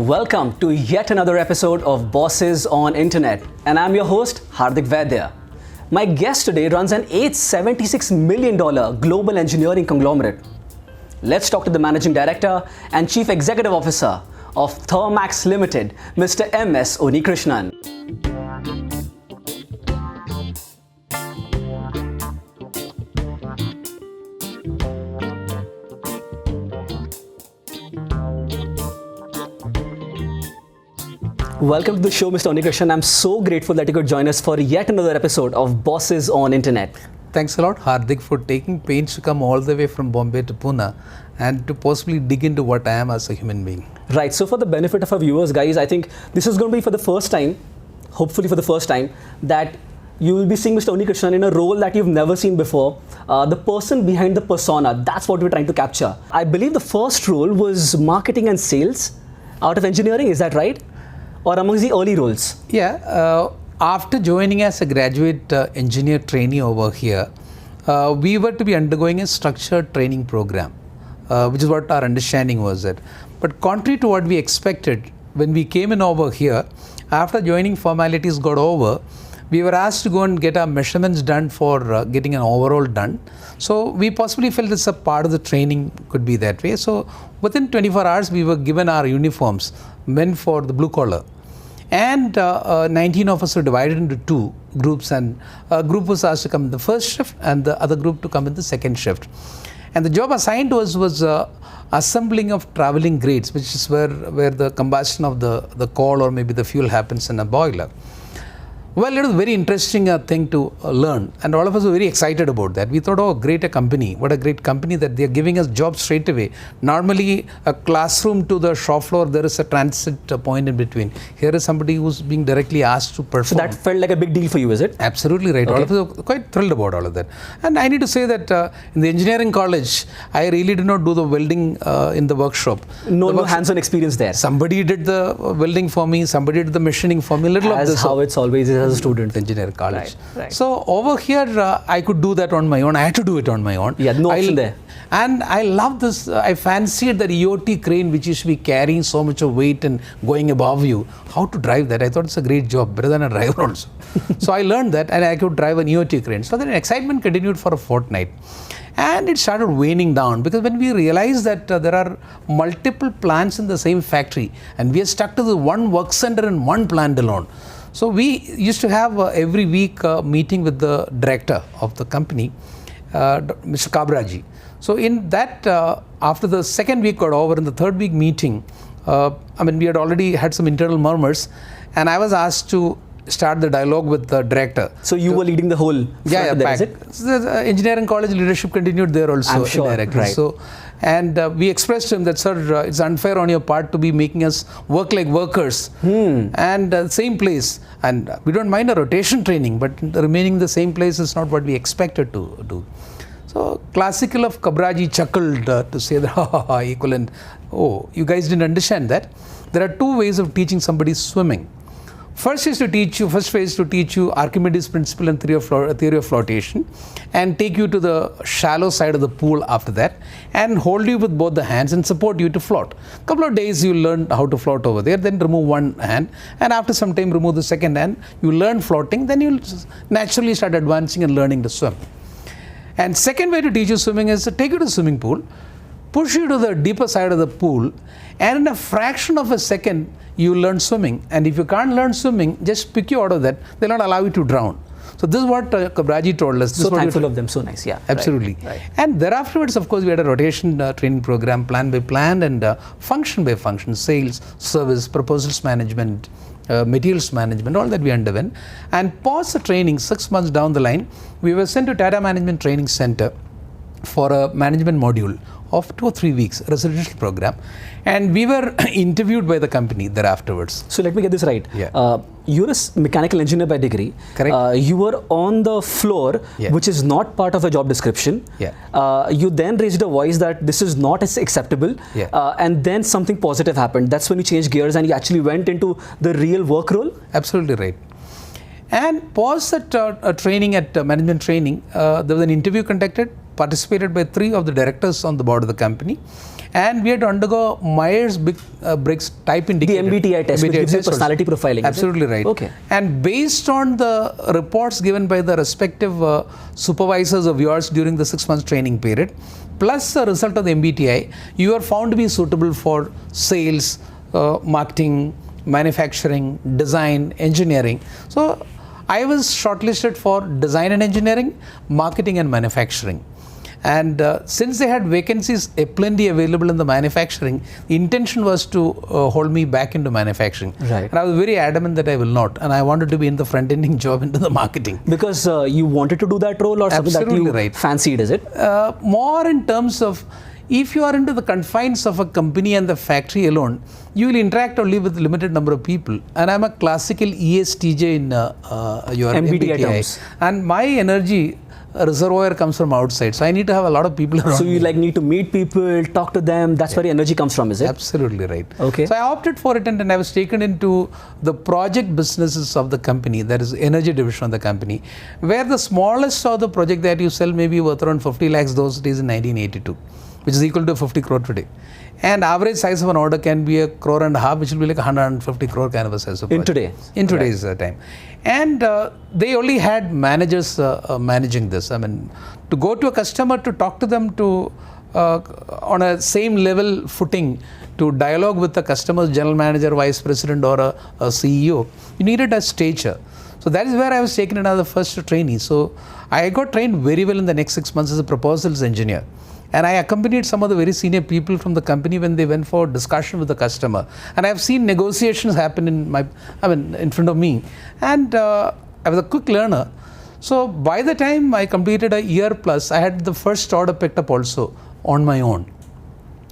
Welcome to yet another episode of Bosses on Internet, and I'm your host, Hardik Vaidya. My guest today runs an $876 million global engineering conglomerate. Let's talk to the Managing Director and Chief Executive Officer of Thermax Ltd, Mr. MS Unnikrishnan. Welcome to the show, Mr. Unnikrishnan. I'm so grateful that you could join us for yet another episode of Bosses on Internet. Thanks a lot, Hardik, for taking pains to come all the way from Bombay to Pune and to possibly dig into what I am as a human being. Right. So for the benefit of our viewers, guys, I think this is going to be for the first time, hopefully for the first time, that you will be seeing Mr. Unnikrishnan in a role that you've never seen before. The person behind the persona, that's what we're trying to capture. I believe the first role was marketing and sales out of engineering. Is that right? Or amongst the early roles? Yeah. After joining as a graduate engineer trainee over here, we were to be undergoing a structured training program, which is what our understanding was it. But contrary to what we expected, when we came in over here, after joining formalities got over, we were asked to go and get our measurements done for getting an overall done. So we possibly felt it's a part of the training could be that way. So within 24 hours, we were given our uniforms meant for the blue collar. And 19 of us were divided into two groups, and a group was asked to come in the first shift and the other group to come in the second shift. And the job assigned to us was assembling of traveling grades, which is where the combustion of the coal or maybe the fuel happens in a boiler. Well, it was a very interesting thing to learn, and all of us were very excited about that. We thought, oh, great a company, what a great company that they're giving us jobs straight away. Normally, a classroom to the shop floor, there is a transit point in between. Here is somebody who's being directly asked to perform. So that felt like a big deal for you, is it? Absolutely right. Okay. All of us were quite thrilled about all of that. And I need to say that in the engineering college, I really did not do the welding in the workshop. No hands-on experience there. Somebody did the welding for me, somebody did the machining for me, a little of this. As how it's always is as a student. Engineering college. Right. So over here, I could do that on my own. I had to do it on my own. Yeah, no option there. And I love this. I fancied that EOT crane, which used to be carrying so much of weight and going above you. How to drive that? I thought it's a great job, better than a driver also. So I learned that, and I could drive an EOT crane. So then excitement continued for a fortnight. And it started waning down, because when we realized that there are multiple plants in the same factory and we are stuck to the one work center in one plant alone. So we used to have every week meeting with the director of the company, Mr. Kabraji. So in that, after the second week got over, in the third week meeting, we had already had some internal murmurs, and I was asked to start the dialogue with the director. So you were leading the whole pack. So the engineering college leadership continued there also. I'm sure, indirectly. Right. So, and we expressed to him that, sir, it's unfair on your part to be making us work like workers. And same place. And we don't mind a rotation training, but remaining in the same place is not what we expected to do. So classical of Kabraji chuckled to say that, equivalent, oh, you guys didn't understand that. There are two ways of teaching somebody swimming. First phase to teach you Archimedes' principle and theory of flotation, and take you to the shallow side of the pool after that, and hold you with both the hands and support you to float. Couple of days you learn how to float over there, then remove one hand, and after some time remove the second hand. You learn floating, then you'll naturally start advancing and learning to swim. And second way to teach you swimming is to take you to the swimming pool, push you to the deeper side of the pool, and in a fraction of a second, you learn swimming. And if you can't learn swimming, just pick you out of that. They'll not allow you to drown. So this is what Kabraji told us. So thankful of them. So nice. Yeah. Absolutely. Right. And thereafterwards, of course, we had a rotation training program, plan by plan and function by function, sales, service, proposals management, materials management, all that we underwent. And post the training, 6 months down the line, we were sent to Tata Management Training Center for a management module of 2 or 3 weeks, residential program, and we were interviewed by the company thereafterwards. So let me get this right. Yeah. You're a mechanical engineer by degree. Correct. You were on the floor, Yeah. which is not part of a job description. Yeah. You then raised a voice that this is not as acceptable. Yeah. And then something positive happened. That's when you changed gears and you actually went into the real work role. Absolutely right. And post that training at management training, there was an interview conducted, participated by 3 of the directors on the board of the company. and we had to undergo Myers-Briggs type The indicator. MBTI test, which gives you personality profiling. is it? Absolutely right. Okay. And based on the reports given by the respective supervisors of yours during the 6 months training period, plus the result of the MBTI, you are found to be suitable for sales, marketing, manufacturing, design, engineering. So I was shortlisted for design and engineering, marketing and manufacturing. And since they had vacancies plenty available in the manufacturing, the intention was to hold me back into manufacturing. Right. And I was very adamant that I will not. And I wanted to be in the front-ending job into the marketing. Because you wanted to do that role, or something that Absolutely you right. fancied, is it? More in terms of, if you are into the confines of a company and the factory alone, you will interact only with a limited number of people. And I'm a classical ESTJ in your MBTI terms. And my energy reservoir comes from outside. So I need to have a lot of people around So you me. need to meet people, talk to them. That's where your energy comes from, is it? Absolutely right. Okay. So I opted for it, and I was taken into the project businesses of the company, that is energy division of the company, where the smallest of the project that you sell may be worth around 50 lakhs those days in 1982, which is equal to 50 crore today. And average size of an order can be 1.5 crore, which will be like 150 crore kind of a size of project. In today's time. And they only had managers managing this. I mean, to go to a customer, to talk to them to on a same level footing, to dialogue with the customer's general manager, vice president, or a CEO, you needed a stature. So that is where I was taken in as the first trainee. So I got trained very well in the next 6 months as a proposals engineer. And I accompanied some of the very senior people from the company when they went for discussion with the customer. And I've seen negotiations happen in front of me. And I was a quick learner. So by the time I completed a year plus, I had the first order picked up also on my own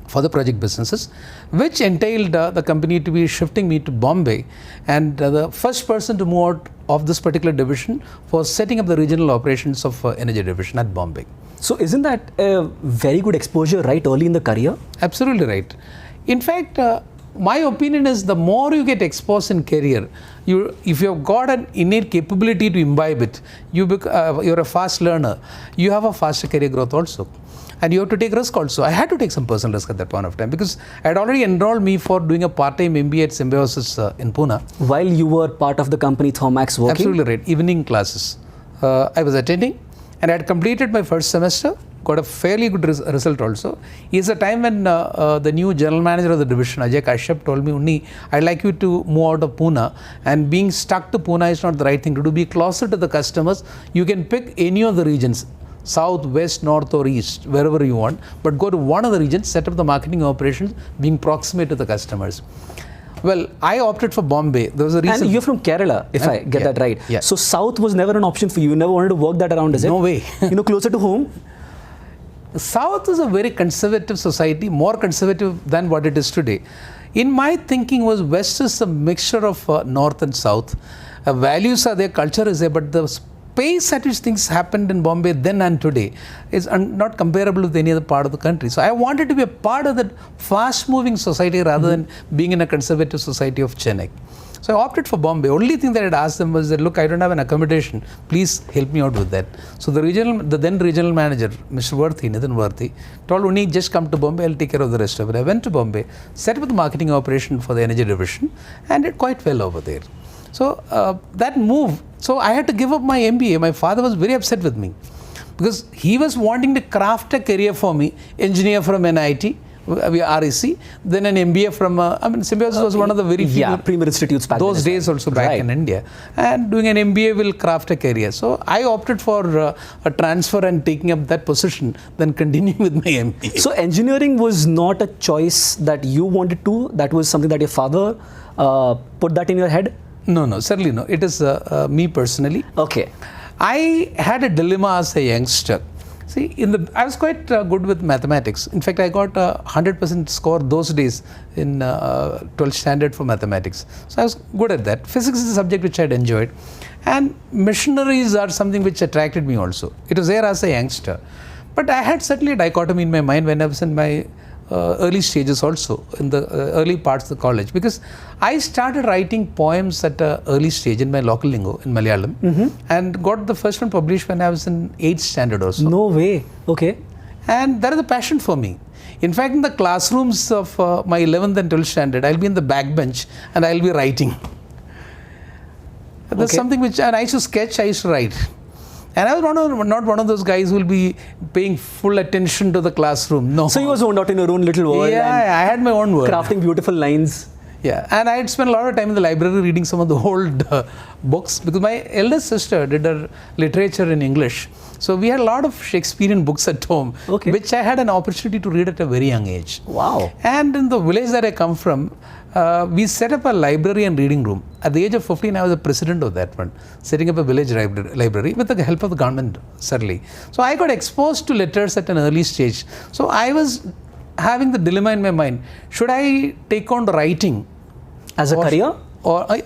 for the project businesses, which entailed the company to be shifting me to Bombay, and the first person to move out of this particular division for setting up the regional operations of energy division at Bombay. So isn't that a very good exposure right early in the career? Absolutely right. In fact, my opinion is the more you get exposed in career, if you have got an innate capability to imbibe it, you're a fast learner, you have a faster career growth also. And you have to take risk also. I had to take some personal risk at that point of time because I had already enrolled me for doing a part-time MBA at Symbiosis in Pune. While you were part of the company Thermax working? Absolutely right. Evening classes. I was attending, and I had completed my first semester, got a fairly good result also. It's a time when the new general manager of the division, Ajay Kashyap, told me, Unni, I'd like you to move out of Pune, and being stuck to Pune is not the right thing to do. Be closer to the customers. You can pick any of the regions, south, west, north or east, wherever you want, but go to one of the regions, set up the marketing operations, being proximate to the customers. Well, I opted for Bombay. There was a reason. And you're from Kerala, if I get that right. Yeah. So south was never an option for you. You never wanted to work that around, is it? No way. Closer to home? South is a very conservative society, more conservative than what it is today. In my thinking was West is a mixture of North and South. Values are there, culture is there, but the pace at which things happened in Bombay then and today is not comparable with any other part of the country. So I wanted to be a part of that fast-moving society rather than being in a conservative society of Chennai. So I opted for Bombay. Only thing that I'd asked them was that, look, I don't have an accommodation. Please help me out with that. So the then regional manager, Mr. Nitin Worthy, told Uni, just come to Bombay, I'll take care of the rest of it. I went to Bombay, set up the marketing operation for the energy division, and did quite well over there. So that move, so I had to give up my MBA. My father was very upset with me because he was wanting to craft a career for me, engineer from NIT, REC, then an MBA from, Symbiosis was one of the very few premier institutes back those days also back in India. And doing an MBA will craft a career. So I opted for a transfer and taking up that position, then continuing with my MBA. So engineering was not a choice that you wanted to, that was something that your father put that in your head? No, certainly no. It is me personally. Okay. I had a dilemma as a youngster. See, I was quite good with mathematics. In fact, I got a 100% score those days in 12th standard for mathematics. So I was good at that. Physics is a subject which I had enjoyed. And machineries are something which attracted me also. It was there as a youngster. But I had certainly a dichotomy in my mind when I was in my early stages also, in the early parts of the college, because I started writing poems at an early stage in my local lingo, in Malayalam, and got the first one published when I was in 8th standard or so. No way. Okay. And that is a passion for me. In fact, in the classrooms of my 11th and 12th standard, I'll be in the back bench and I'll be writing. That's something which, and I used to sketch, I used to write. And I was not one of those guys who will be paying full attention to the classroom. No. So you were zoned out in your own little world. Yeah, I had my own world. Crafting beautiful lines. Yeah, and I had spent a lot of time in the library reading some of the old books, because my eldest sister did her literature in English. So we had a lot of Shakespearean books at home, which I had an opportunity to read at a very young age. Wow. And in the village that I come from, we set up a library and reading room. At the age of 15, I was the president of that one, setting up a village library with the help of the government, certainly. So I got exposed to letters at an early stage. So I was having the dilemma in my mind, should I take on writing as a career?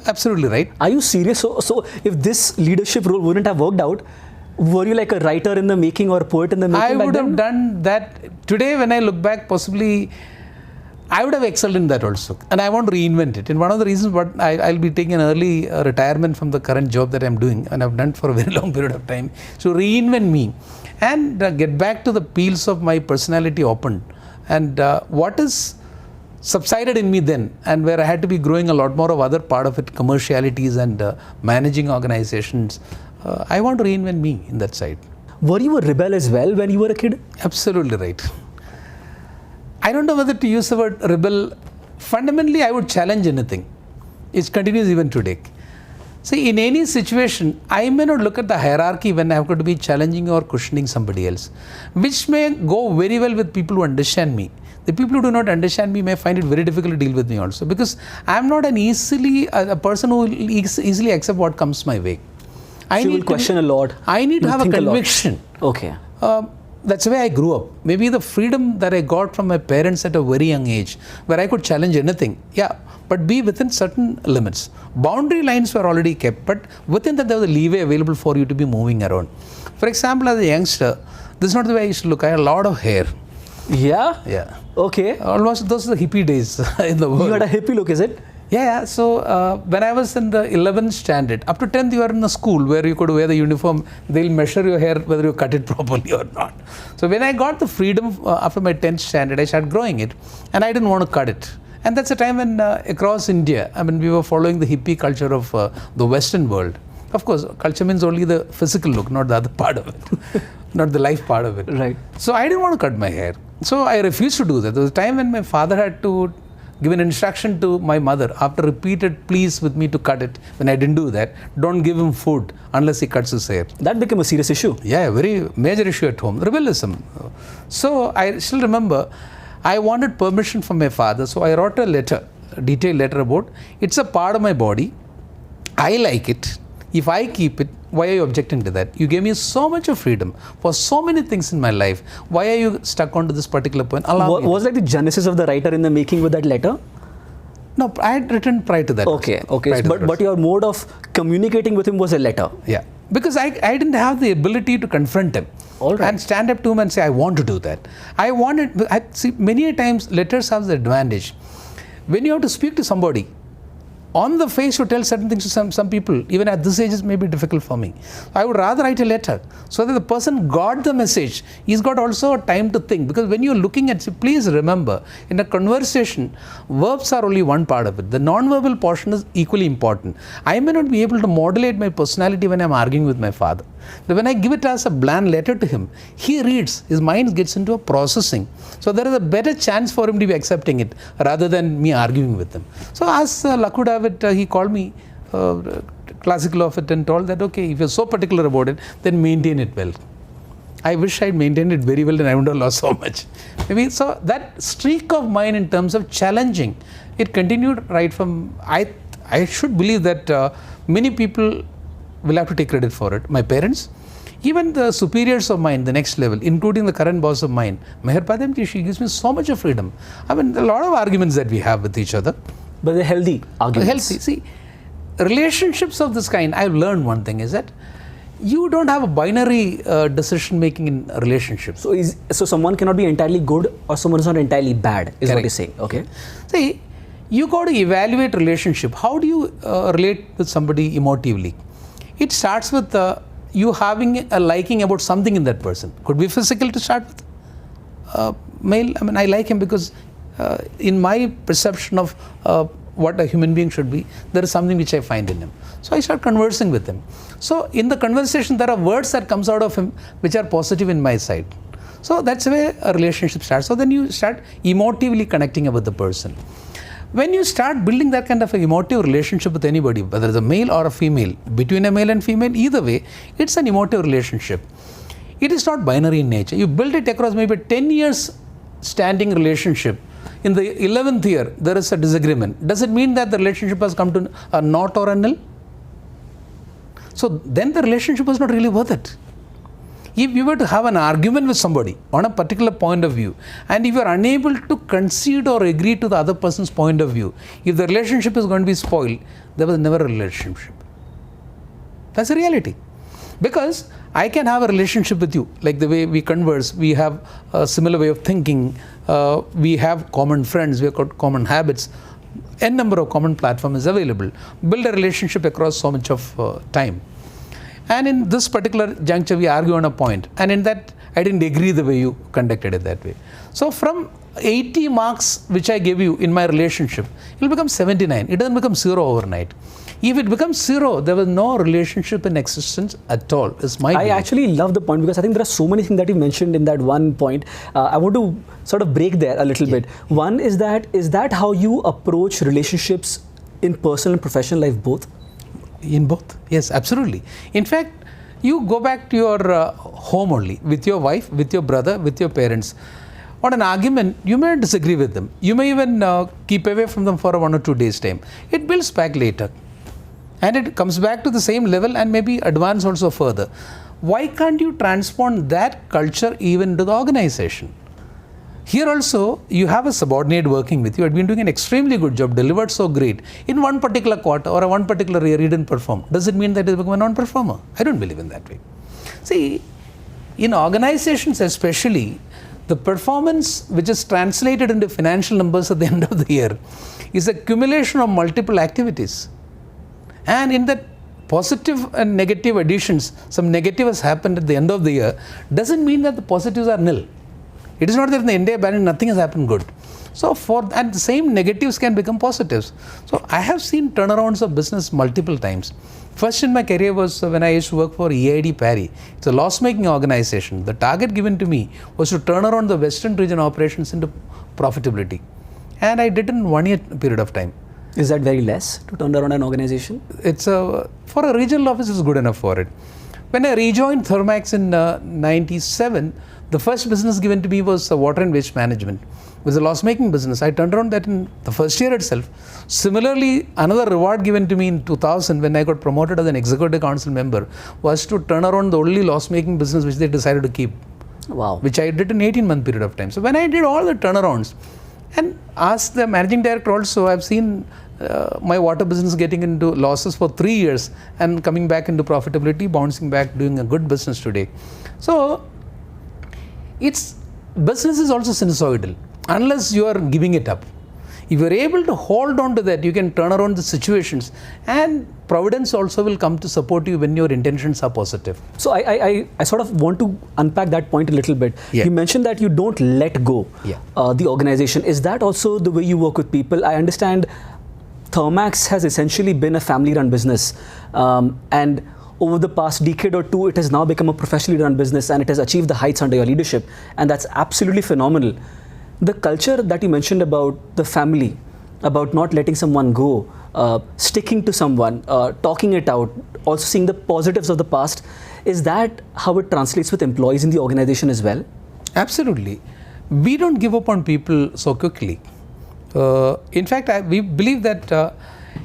Absolutely right. Are you serious? So if this leadership role wouldn't have worked out, were you like a writer in the making or a poet in the making? I would have done that. Today when I look back, possibly I would have excelled in that also, and I want to reinvent it. And one of the reasons what I'll be taking an early retirement from the current job that I'm doing, and I've done for a very long period of time, to reinvent me and get back to the peels of my personality opened. And what is subsided in me then, and where I had to be growing a lot more of other part of it, commercialities and managing organizations, I want to reinvent me in that side. Were you a rebel as well when you were a kid? Absolutely right. I don't know whether to use the word rebel. Fundamentally, I would challenge anything. It continues even today. See, in any situation, I may not look at the hierarchy when I have got to be challenging or questioning somebody else, which may go very well with people who understand me. The people who do not understand me may find it very difficult to deal with me also, because I am not a person who will easily accept what comes my way. You will question a lot. I need to have a conviction. Okay. That's the way I grew up. Maybe the freedom that I got from my parents at a very young age, where I could challenge anything. Yeah, but be within certain limits. Boundary lines were already kept, but within that there was a leeway available for you to be moving around. For example, as a youngster, this is not the way I used to look. I had a lot of hair. Yeah? Yeah. Okay. Almost those are the hippie days in the world. You had a hippie look, is it? Yeah. So when I was in the 11th standard, up to 10th you are in a school where you could wear the uniform. They'll measure your hair whether you cut it properly or not. So when I got the freedom after my 10th standard, I started growing it, and I didn't want to cut it. And that's a time when across India, I mean, we were following the hippie culture of the Western world. Of course, culture means only the physical look, not the other part of it, not the life part of it. Right. So I didn't want to cut my hair. So I refused to do that. There was a time when my father had to give an instruction to my mother after repeated pleas with me to cut it. When I didn't do that, don't give him food unless he cuts his hair. That became a serious issue. Yeah, a very major issue at home, rebellism. So I still remember I wanted permission from my father. So I wrote a letter, a detailed letter about, it's a part of my body. I like it. If I keep it, why are you objecting to that? You gave me so much of freedom for so many things in my life. Why are you stuck onto this particular point? Was like the genesis of the writer in the making with that letter? No, I had written prior to that. Okay. But your mode of communicating with him was a letter. Yeah. Because I didn't have the ability to confront him. All right. And stand up to him and say, I want to do that. See, many a times letters have the advantage. When you have to speak to somebody, on the face you tell certain things to some people, even at this age it may be difficult for me. I would rather write a letter so that the person got the message. He's got also a time to think, because when you're looking at, please remember, in a conversation, verbs are only one part of it. The non-verbal portion is equally important. I may not be able to modulate my personality when I'm arguing with my father. But when I give it as a bland letter to him, he reads, his mind gets into a processing. So there is a better chance for him to be accepting it rather than me arguing with him. So as luck would have it, he called me, classical of it, and told that, okay, if you're so particular about it, then maintain it well. I wish I'd maintained it very well and I wouldn't have lost so much. Maybe so that streak of mine in terms of challenging, it continued right from, I should believe that many people will have to take credit for it. My parents, even the superiors of mine, the next level, including the current boss of mine, Meher Padamji, she gives me so much of freedom. I mean, a lot of arguments that we have with each other. But they're healthy arguments. Healthy. See, relationships of this kind, I've learned one thing is that you don't have a binary decision making in relationships. So someone cannot be entirely good or someone is not entirely bad, is Correct. What you're saying. Okay. See, you got to evaluate relationship. How do you relate with somebody emotively? It starts with you having a liking about something in that person. Could be physical to start with. male, I mean, I like him because in my perception of what a human being should be, there is something which I find in him. So I start conversing with him. So in the conversation, there are words that comes out of him which are positive in my side. So that's where a relationship starts. So then you start emotively connecting with the person. When you start building that kind of an emotive relationship with anybody, whether it's a male or a female, between a male and female, either way, it's an emotive relationship. It is not binary in nature. You build it across maybe 10 years standing relationship. In the 11th year, there is a disagreement. Does it mean that the relationship has come to a not or a nil? So then the relationship was not really worth it. If you were to have an argument with somebody on a particular point of view, and if you are unable to concede or agree to the other person's point of view, if the relationship is going to be spoiled, there was never a relationship. That's a reality. Because I can have a relationship with you, like the way we converse, we have a similar way of thinking, we have common friends, we have got common habits, n number of common platforms available. Build a relationship across so much of time. And in this particular juncture, we argue on a point, and in that, I didn't agree the way you conducted it that way. So from 80 marks which I gave you in my relationship, it will become 79. It doesn't become 0 overnight. If it becomes 0, there was no relationship in existence at all, is my belief. I actually love the point, because I think there are so many things that you mentioned in that one point. I want to sort of break there a little bit. One is that how you approach relationships in personal and professional life both? In both, yes, absolutely. In fact, you go back to your home only, with your wife, with your brother, with your parents. On an argument, you may disagree with them. You may even keep away from them for 1 or 2 days' time. It builds back later. And it comes back to the same level and maybe advance also further. Why can't you transpond that culture even to the organization? Here also, you have a subordinate working with you, had been doing an extremely good job, delivered so great. In one particular quarter or one particular year, he didn't perform. Does it mean that he become a non-performer? I don't believe in that way. See, in organizations especially, the performance which is translated into financial numbers at the end of the year is a accumulation of multiple activities. And in that positive and negative additions, some negative has happened at the end of the year, doesn't mean that the positives are nil. It is not that in the entire balance nothing has happened good. So and the same negatives can become positives. So I have seen turnarounds of business multiple times. First in my career was when I used to work for EID Parry. It's a loss-making organization. The target given to me was to turn around the Western region operations into profitability. And I did it in 1 year period of time. Is that very less to turn around an organization? It's for a regional office, it's good enough for it. When I rejoined Thermax in 97, the first business given to me was water and waste management. It was a loss-making business. I turned around that in the first year itself. Similarly, another reward given to me in 2000 when I got promoted as an executive council member was to turn around the only loss-making business which they decided to keep. Wow. Which I did in 18-month period of time. So when I did all the turnarounds, and asked the managing director also, I've seen my water business getting into losses for 3 years and coming back into profitability, bouncing back, doing a good business today. So business is also sinusoidal unless you are giving it up. If you are able to hold on to that, you can turn around the situations, and providence also will come to support you when your intentions are positive. So I sort of want to unpack that point a little bit. Yeah. You mentioned that you don't let go the organization. Is that also the way you work with people? I understand Thermax has essentially been a family-run business, and over the past decade or two, it has now become a professionally run business, and it has achieved the heights under your leadership, and that's absolutely phenomenal. The culture that you mentioned about the family, about not letting someone go, sticking to someone, talking it out, also seeing the positives of the past, is that how it translates with employees in the organization as well? Absolutely. We don't give up on people so quickly. In fact, we believe that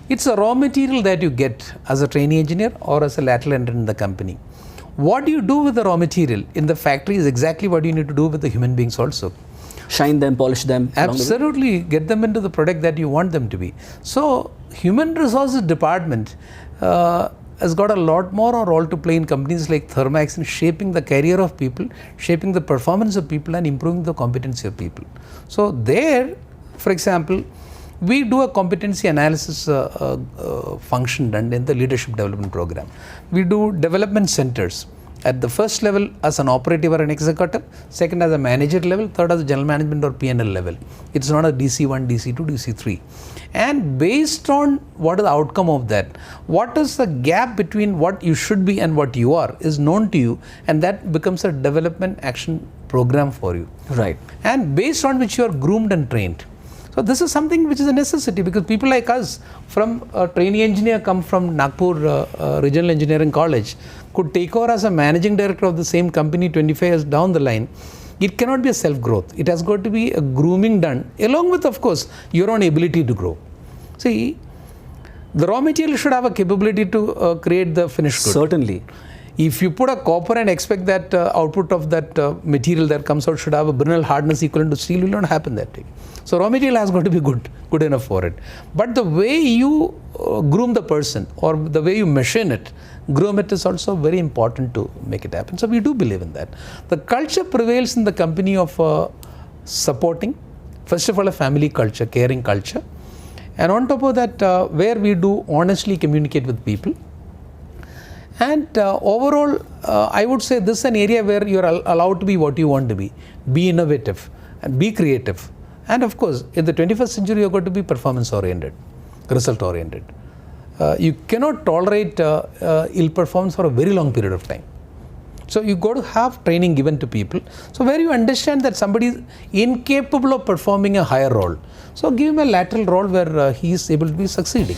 it's a raw material that you get as a trainee engineer or as a lateral entrant in the company. What do you do with the raw material in the factory is exactly what you need to do with the human beings also. Shine them, polish them. Absolutely, get them into the product that you want them to be. So, human resources department has got a lot more role to play in companies like Thermax in shaping the career of people, shaping the performance of people, and improving the competency of people. So, there, for example, we do a competency analysis function done in the leadership development program. We do development centers. At the first level as an operative or an executive, second as a manager level, third as a general management or P&L level. It's not a DC1, DC2, DC3. And based on what is the outcome of that, what is the gap between what you should be and what you are is known to you, and that becomes a development action program for you. Right. And based on which you are groomed and trained. So this is something which is a necessity, because people like us from a trainee engineer come from Nagpur Regional Engineering College could take over as a managing director of the same company 25 years down the line. It cannot be a self-growth. It has got to be a grooming done along with, of course, your own ability to grow. See, the raw material should have a capability to create the finished good. Certainly. If you put a copper and expect that output of that material that comes out should have a Brinell hardness equivalent to steel, will not happen that way. So raw material has got to be good enough for it. But the way you groom the person or the way you machine it, groom it, is also very important to make it happen. So we do believe in that. The culture prevails in the company of supporting, first of all, a family culture, caring culture. And on top of that, where we do honestly communicate with people. And overall, I would say this is an area where you are allowed to be what you want to be innovative and be creative. And of course, in the 21st century, you've got to be performance oriented, result oriented. You cannot tolerate ill performance for a very long period of time. So you've got to have training given to people. So where you understand that somebody is incapable of performing a higher role, so give him a lateral role where he is able to be succeeding.